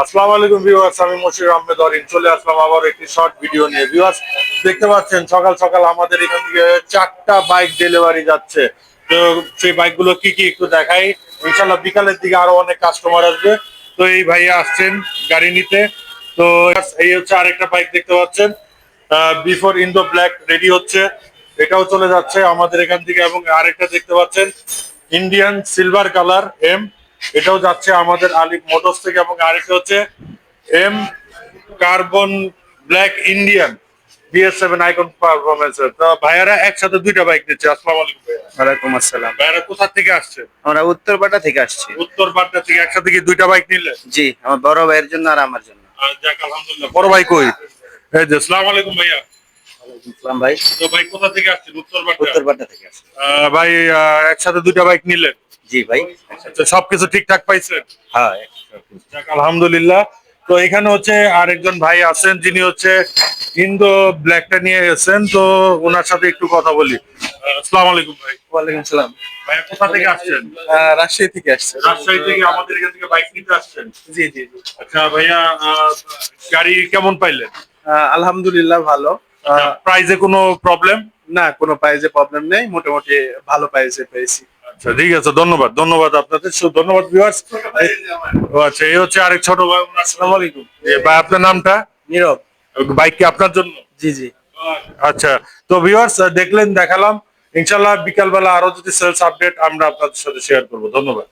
আসসালামু আলাইকুম ভিউয়ার্স, আমি মশির আহমেদ অরিন চলে আসলাম আবার একটি শর্ট ভিডিও নিয়ে। ভিউয়ার্স, দেখতে পাচ্ছেন সকাল সকাল আমাদের এখান থেকে 4টা বাইক ডেলিভারি যাচ্ছে। তো সেই বাইকগুলো কি কি একটু দেখাই। ইনশাল্লাহ বিকালের দিকে আরো অনেক কাস্টমার আসবে। তো এই ভাইয়া আসছেন গাড়ি নিতে। তো এই হচ্ছে আরেকটা বাইক দেখতে পাচ্ছেন, বিফোর ইন্দো ব্ল্যাক রেডি হচ্ছে, এটাও চলে যাচ্ছে আমাদের এখান থেকে। এবং আরেকটা দেখতে পাচ্ছেন ইন্ডিয়ান সিলভার কালার এম, এটাও যাচ্ছে আমাদের আলিফ মোটরস থেকে। এবং আরেকটা হচ্ছে M carbon black Indian BS7 icon performance. তো ভাইয়ারা একসাথে দুইটা বাইক দিচ্ছে। আসসালামু আলাইকুম ভাইয়া। ওয়ালাইকুম আসসালাম। ভাইয়ারা কোথা থেকে আসছে? আমরা উত্তরপাড়া থেকে আসছি। উত্তর পাটনা থেকে। একসাথে কি দুইটা বাইক নিলে? জি, আমার বড় ভাইয়ের জন্য আর আমার জন্য। যাক আলহামদুলিল্লাহ। বড় ভাই কই? এই যে আসসালামু আলাইকুম ভাইয়া। ইসলাম ভাই তো ভাই কোথা থেকে আসছেন? উত্তর পাটনা। উত্তরপাড়া থেকে আসছি। ভাই একসাথে দুইটা বাইক নিলেন? জি ভাই। আচ্ছা, সবকিছু ঠিকঠাক পাইছেন? হ্যাঁ। যাক আলহামদুলিল্লাহ। তো এখানে হচ্ছে আরেকজন ভাই আছেন যিনি হচ্ছে ইন্দো ব্ল্যাকটা নিয়ে গেছেন। তো ওনার সাথে একটু কথা বলি। আসসালামু আলাইকুম ভাই। ওয়ালাইকুম সালাম। ভাইয়া কোথা থেকে আসছেন? রাজশাহী থেকে আসছে। রাজশাহী থেকে আমাদের এখান থেকে বাইক নিতে আসছেন? জি জি জি। আচ্ছা ভাইয়া, গাড়ি কেমন পাইলেন? আলহামদুলিল্লাহ ভালো। প্রাইজে কোনো প্রবলেম? না, কোনো প্রাইজে প্রবলেম নেই, মোটামুটি ভালো প্রাইজে পেয়েছি। আচ্ছা ঠিক আছে, ধন্যবাদ ধন্যবাদ আপনাদের, ধন্যবাদ ভিউয়ার্স। ও আচ্ছা, এই হচ্ছে আরেক ছোট ভাই। আসসালামু আলাইকুম। ভাই আপনার নামটা? নীরব। বাইক কি আপনার জন্য? জি জি। আচ্ছা, তো ভিউয়ার্স দেখলেন, দেখালাম। ইনশাল্লাহ বিকালবেলা আরো যদি সেলস আপডেট আমরা আপনাদের সাথে শেয়ার করবো। ধন্যবাদ।